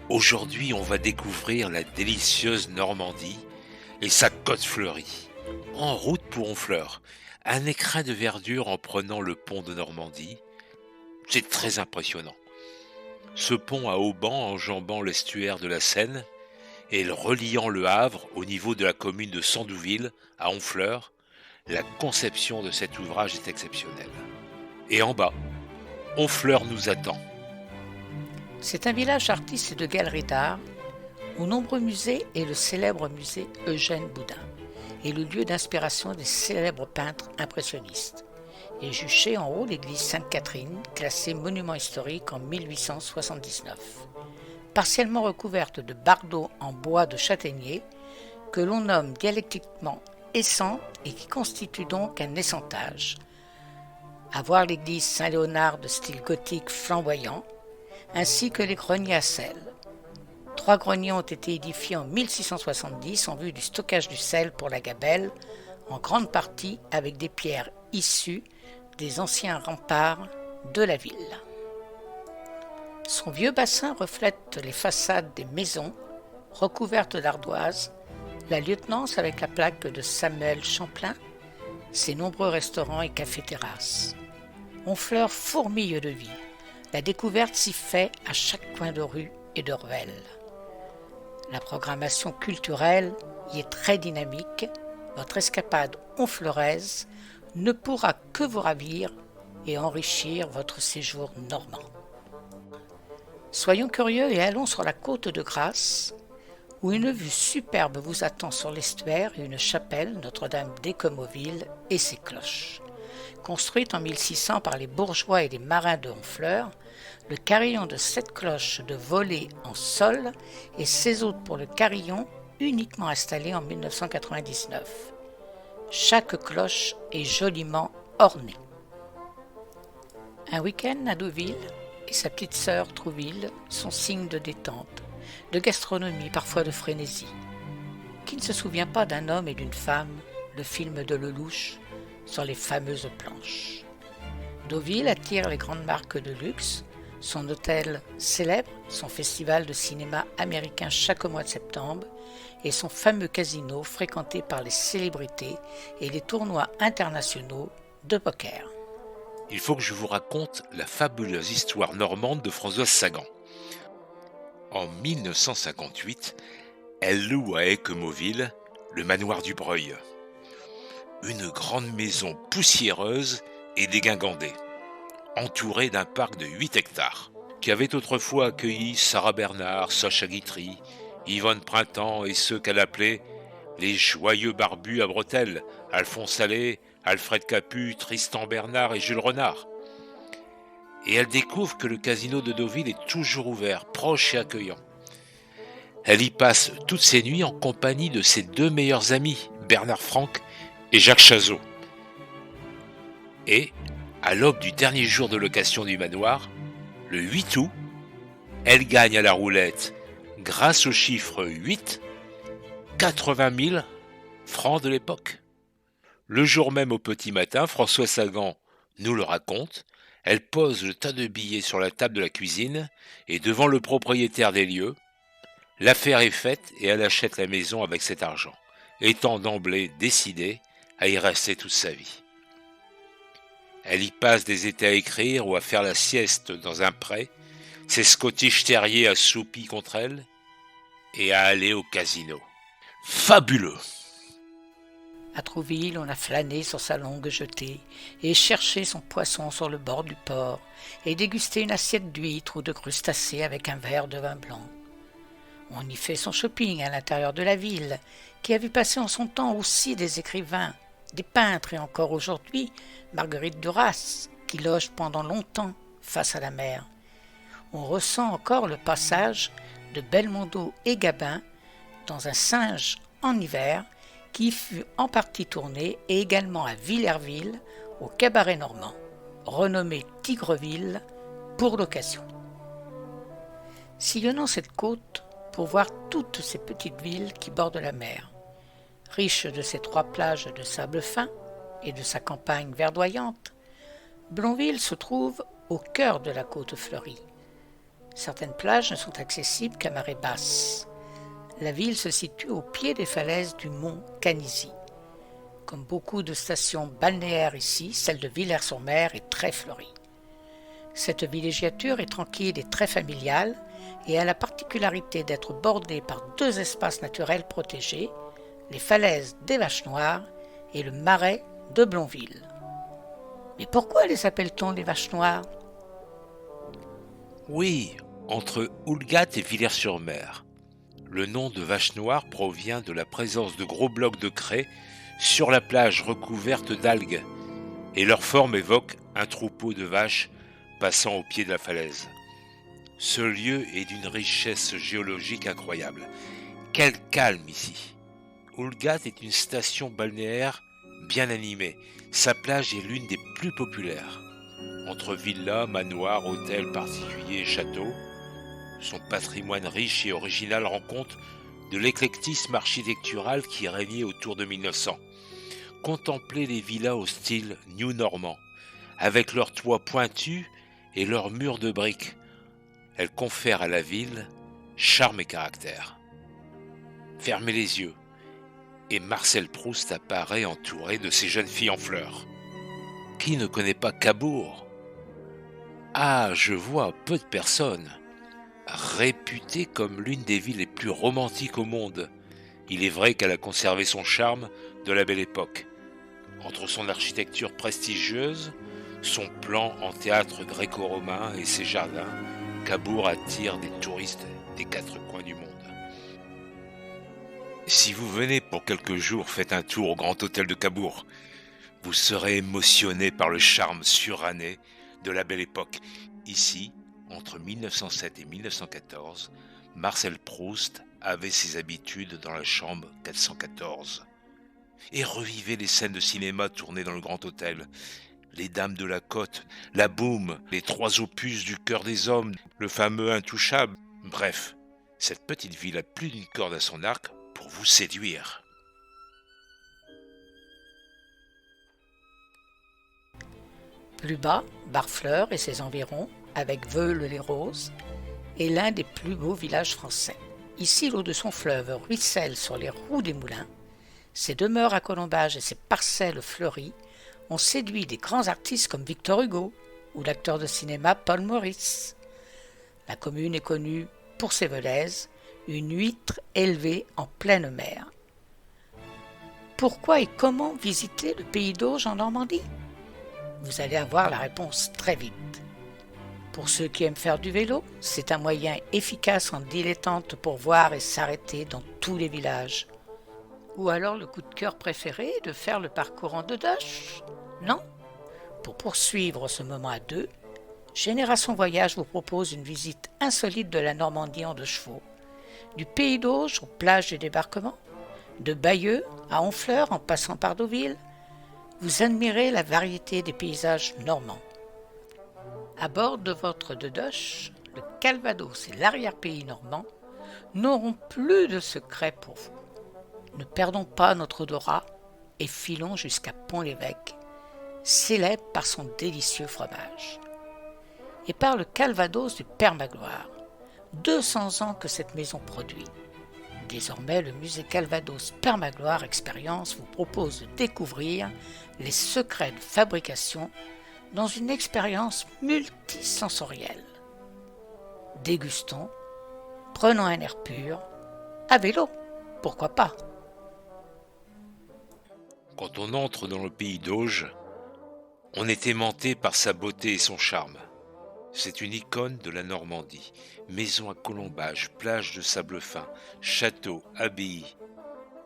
Aujourd'hui, on va découvrir la délicieuse Normandie et sa côte fleurie. En route pour Honfleur, un écrin de verdure en prenant le pont de Normandie. C'est très impressionnant. Ce pont à haubans enjambant l'estuaire de la Seine et le reliant le Havre au niveau de la commune de Sandouville à Honfleur, la conception de cet ouvrage est exceptionnelle. Et en bas, Honfleur nous attend. C'est un village d'artistes et de galeries d'art, aux nombreux musées et le célèbre musée Eugène Boudin, est le lieu d'inspiration des célèbres peintres impressionnistes. Et juché en haut l'église Sainte-Catherine, classée monument historique en 1879. Partiellement recouverte de bardeaux en bois de châtaignier, que l'on nomme dialectiquement essent et qui constitue donc un essentage. À voir l'église Saint-Léonard de style gothique flamboyant, ainsi que les greniers à sel. 3 greniers ont été édifiés en 1670 en vue du stockage du sel pour la Gabelle, en grande partie avec des pierres issues des anciens remparts de la ville. Son vieux bassin reflète les façades des maisons recouvertes d'ardoises, la lieutenance avec la plaque de Samuel Champlain, ses nombreux restaurants et cafés-terrasses. Honfleur fourmille de vie. La découverte s'y fait à chaque coin de rue et de ruelle. La programmation culturelle y est très dynamique. Votre escapade honfleuraise ne pourra que vous ravir et enrichir votre séjour normand. Soyons curieux et allons sur la côte de Grasse, où une vue superbe vous attend sur l'estuaire et une chapelle, Notre-Dame d'Écomoville et ses cloches. Construite en 1600 par les bourgeois et les marins de Honfleur, le carillon de 7 cloches de volée en sol et 16 autres pour le carillon uniquement installé en 1999. Chaque cloche est joliment ornée. Un week-end à Deauville et sa petite sœur Trouville sont signes de détente, de gastronomie, parfois de frénésie. Qui ne se souvient pas d'un homme et d'une femme, le film de Lelouch, sur les fameuses planches. Deauville attire les grandes marques de luxe, son hôtel célèbre, son festival de cinéma américain chaque mois de septembre et son fameux casino fréquenté par les célébrités et les tournois internationaux de poker. Il faut que je vous raconte la fabuleuse histoire normande de Françoise Sagan. En 1958, elle loue à Écomoville le manoir du Breuil. Une grande maison poussiéreuse et dégingandée, entourée d'un parc de 8 hectares, qui avait autrefois accueilli Sarah Bernard, Sacha Guitry, Yvonne Printemps et ceux qu'elle appelait les joyeux barbus à bretelles, Alphonse Allais, Alfred Capu, Tristan Bernard et Jules Renard. Et elle découvre que le casino de Deauville est toujours ouvert, proche et accueillant. Elle y passe toutes ses nuits en compagnie de ses 2 meilleurs amis, Bernard Franck et Jacques Chazot. Et, à l'aube du dernier jour de location du manoir, le 8 août, elle gagne à la roulette, grâce au chiffre 8, 80 000 francs de l'époque. Le jour même au petit matin, François Sagan nous le raconte, elle pose le tas de billets sur la table de la cuisine et devant le propriétaire des lieux, l'affaire est faite et elle achète la maison avec cet argent, étant d'emblée décidée à y rester toute sa vie. Elle y passe des étés à écrire ou à faire la sieste dans un pré, ses Scottish Terriers assoupis contre elle, et à aller au casino. Fabuleux! À Trouville, on a flâné sur sa longue jetée et cherché son poisson sur le bord du port et dégusté une assiette d'huîtres ou de crustacés avec un verre de vin blanc. On y fait son shopping à l'intérieur de la ville, qui a vu passer en son temps aussi des écrivains, des peintres et encore aujourd'hui Marguerite Duras, qui loge pendant longtemps face à la mer. On ressent encore le passage de Belmondo et Gabin dans Un singe en hiver, qui fut en partie tourné et également à Villerville, au cabaret normand, renommé Tigreville pour l'occasion. Sillonnons cette côte pour voir toutes ces petites villes qui bordent la mer. Riche de ses 3 plages de sable fin et de sa campagne verdoyante, Blonville se trouve au cœur de la côte fleurie. Certaines plages ne sont accessibles qu'à marée basse. La ville se situe au pied des falaises du mont Canisy. Comme beaucoup de stations balnéaires ici, celle de Villers-sur-Mer est très fleurie. Cette villégiature est tranquille et très familiale et a la particularité d'être bordée par deux espaces naturels protégés, les falaises des Vaches Noires et le marais de Blonville. Mais pourquoi les appelle-t-on les Vaches Noires ? Oui, entre Houlgat et Villers-sur-Mer. Le nom de Vache Noire provient de la présence de gros blocs de craie sur la plage recouverte d'algues, et leur forme évoque un troupeau de vaches passant au pied de la falaise. Ce lieu est d'une richesse géologique incroyable. Quel calme ici! Houlgat est une station balnéaire bien animée. Sa plage est l'une des plus populaires. Entre villas, manoirs, hôtels particuliers et châteaux, son patrimoine riche et original rend compte de l'éclectisme architectural qui régnait autour de 1900. Contemplez les villas au style New Normand, avec leurs toits pointus et leurs murs de briques. Elles confèrent à la ville charme et caractère. Fermez les yeux, et Marcel Proust apparaît entouré de ces jeunes filles en fleurs. Qui ne connaît pas Cabourg ? Ah, je vois peu de personnes. Réputée comme l'une des villes les plus romantiques au monde, il est vrai qu'elle a conservé son charme de la belle époque. Entre son architecture prestigieuse, son plan en théâtre gréco-romain et ses jardins, Cabourg attire des touristes des quatre coins du monde. Si vous venez pour quelques jours, faites un tour au Grand Hôtel de Cabourg. Vous serez émotionné par le charme suranné de la belle époque. Ici, entre 1907 et 1914, Marcel Proust avait ses habitudes dans la chambre 414. Et revivez les scènes de cinéma tournées dans le Grand Hôtel. Les Dames de la Côte, La Boum, les trois opus du Cœur des Hommes, le fameux Intouchable. Bref, cette petite ville a plus d'une corde à son arc pour vous séduire. Plus bas, Barfleur et ses environs, avec Veules-les-Roses, est l'un des plus beaux villages français. Ici, l'eau de son fleuve ruisselle sur les roues des moulins. Ses demeures à colombages et ses parcelles fleuries ont séduit des grands artistes comme Victor Hugo ou l'acteur de cinéma Paul Maurice. La commune est connue pour ses velaises, une huître élevée en pleine mer. Pourquoi et comment visiter le pays d'Auge en Normandie ? Vous allez avoir la réponse très vite. Pour ceux qui aiment faire du vélo, c'est un moyen efficace en dilettante pour voir et s'arrêter dans tous les villages. Ou alors le coup de cœur préféré de faire le parcours en Dedoche ? Non ? Pour poursuivre ce moment à deux, Génération Voyage vous propose une visite insolite de la Normandie en 2 chevaux. Du pays d'Auge aux plages du débarquement, de Bayeux à Honfleur en passant par Deauville, vous admirez la variété des paysages normands. À bord de votre Dedoche, le Calvados et l'arrière-pays normand n'auront plus de secrets pour vous. Ne perdons pas notre odorat et filons jusqu'à Pont-l'Évêque, célèbre par son délicieux fromage. Et par le Calvados du Père Magloire, 200 ans que cette maison produit. Désormais, le musée Calvados Père Magloire Expérience vous propose de découvrir les secrets de fabrication dans une expérience multisensorielle. Dégustons, prenons un air pur, à vélo, pourquoi pas. Quand on entre dans le pays d'Auge, on est aimanté par sa beauté et son charme. C'est une icône de la Normandie. Maison à colombages, plage de sable fin, château, abbaye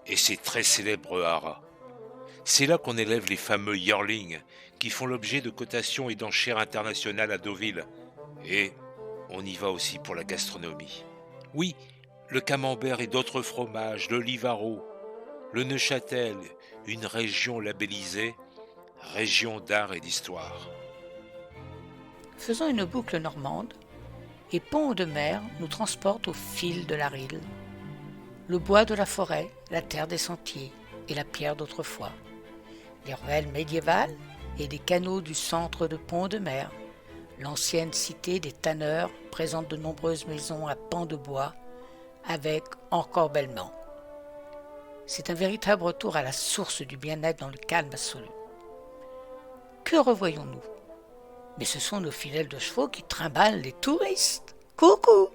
et ses très célèbres haras. C'est là qu'on élève les fameux yearlings qui font l'objet de cotations et d'enchères internationales à Deauville. Et on y va aussi pour la gastronomie. Oui, le camembert et d'autres fromages, le Livaro, le Neuchâtel, une région labellisée, région d'art et d'histoire. Faisons une boucle normande et Pont-de-Mer nous transporte au fil de la Rille. Le bois de la forêt, la terre des sentiers et la pierre d'autrefois. Les ruelles médiévales et les canaux du centre de Pont-de-Mer. L'ancienne cité des tanneurs présente de nombreuses maisons à pans de bois avec encorbellement. C'est un véritable retour à la source du bien-être dans le calme absolu. Que revoyons-nous? Mais ce sont nos fidèles de chevaux qui trimballent les touristes. Coucou!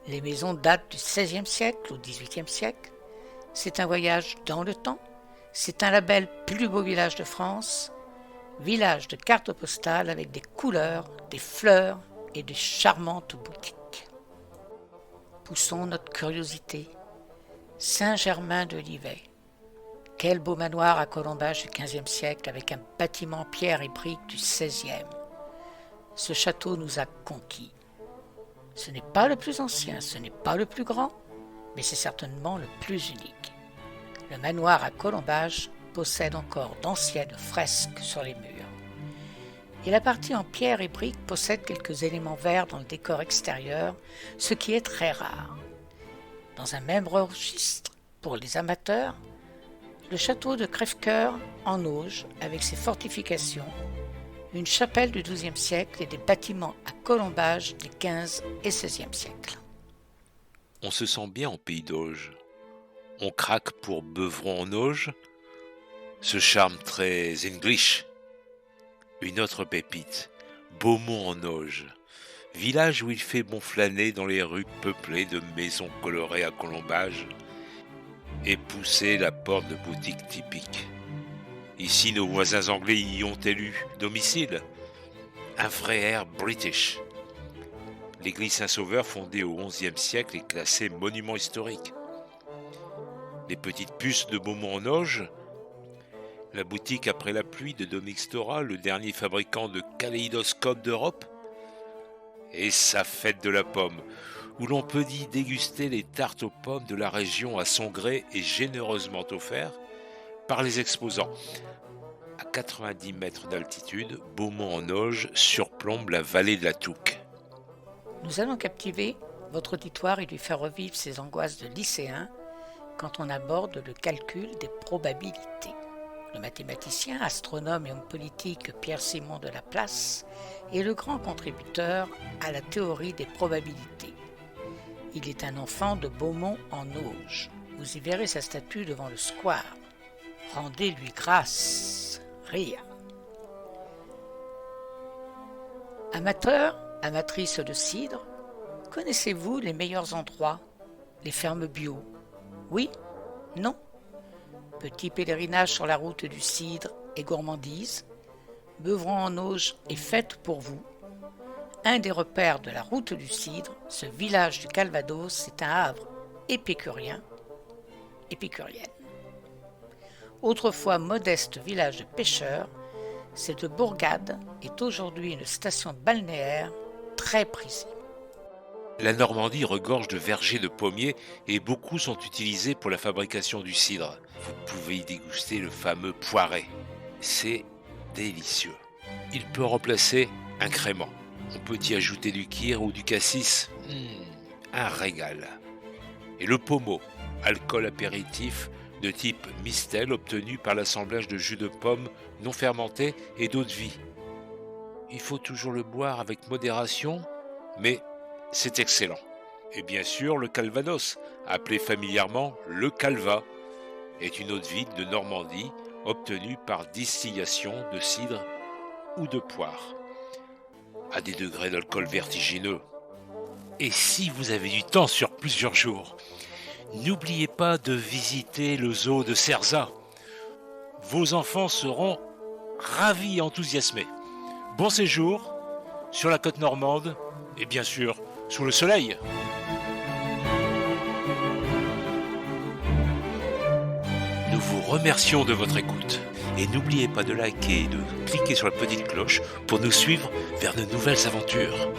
Les maisons datent du XVIe siècle au XVIIIe siècle. C'est un voyage dans le temps. C'est un label plus beau village de France. Village de cartes postales avec des couleurs, des fleurs et de charmantes boutiques. Poussons notre curiosité. Saint-Germain-de-Livet. Quel beau manoir à colombage du XVe siècle avec un bâtiment en pierre et briques du XVIe. Ce château nous a conquis. Ce n'est pas le plus ancien, ce n'est pas le plus grand, mais c'est certainement le plus unique. Le manoir à colombage possède encore d'anciennes fresques sur les murs. Et la partie en pierre et briques possède quelques éléments verts dans le décor extérieur, ce qui est très rare. Dans un même registre, pour les amateurs, le château de Crèvecoeur en Auge, avec ses fortifications, une chapelle du XIIe siècle et des bâtiments à colombage des XV et XVIe siècles. On se sent bien en pays d'Auge. On craque pour Beuvron en Auge, ce charme très English. Une autre pépite, Beaumont en Auge, village où il fait bon flâner dans les rues peuplées de maisons colorées à colombage et pousser la porte de boutiques typiques. Ici, nos voisins anglais y ont élu domicile, un vrai air british. L'église Saint-Sauveur, fondée au XIe siècle, est classée monument historique. Les petites puces de Beaumont en Auge, la boutique après la pluie de Dominique Stora, le dernier fabricant de kaléidoscopes d'Europe, et sa fête de la pomme, où l'on peut y déguster les tartes aux pommes de la région à son gré et généreusement offertes par les exposants. À 90 mètres d'altitude, Beaumont en Auge surplombe la vallée de la Touques. Nous allons captiver votre auditoire et lui faire revivre ses angoisses de lycéen quand on aborde le calcul des probabilités. Le mathématicien, astronome et homme politique Pierre-Simon de Laplace est le grand contributeur à la théorie des probabilités. Il est un enfant de Beaumont en Auge. Vous y verrez sa statue devant le square. Rendez-lui grâce. Rire. Amateurs, amatrices de cidre, connaissez-vous les meilleurs endroits, les fermes bio? Oui? Non? Petit pèlerinage sur la route du cidre et gourmandise, Beuvron en Auge est faite pour vous. Un des repères de la route du cidre, ce village du Calvados, c'est un havre épicurien, épicurienne. Autrefois modeste village de pêcheurs, cette bourgade est aujourd'hui une station balnéaire très prisée. La Normandie regorge de vergers de pommiers et beaucoup sont utilisés pour la fabrication du cidre. Vous pouvez y déguster le fameux poiret. C'est délicieux. Il peut remplacer un crément. On peut y ajouter du kir ou du cassis. Un régal. Et le pommeau, alcool apéritif de type mistel obtenu par l'assemblage de jus de pomme non fermenté et d'eau de vie. Il faut toujours le boire avec modération, mais c'est excellent. Et bien sûr, le calvados, appelé familièrement le calva, est une eau de vie de Normandie obtenue par distillation de cidre ou de poire, à des degrés d'alcool vertigineux. Et si vous avez du temps sur plusieurs jours, n'oubliez pas de visiter le zoo de Cerzat. Vos enfants seront ravis et enthousiasmés. Bon séjour sur la côte normande et bien sûr sous le soleil. Nous vous remercions de votre écoute et n'oubliez pas de liker et de cliquer sur la petite cloche pour nous suivre vers de nouvelles aventures.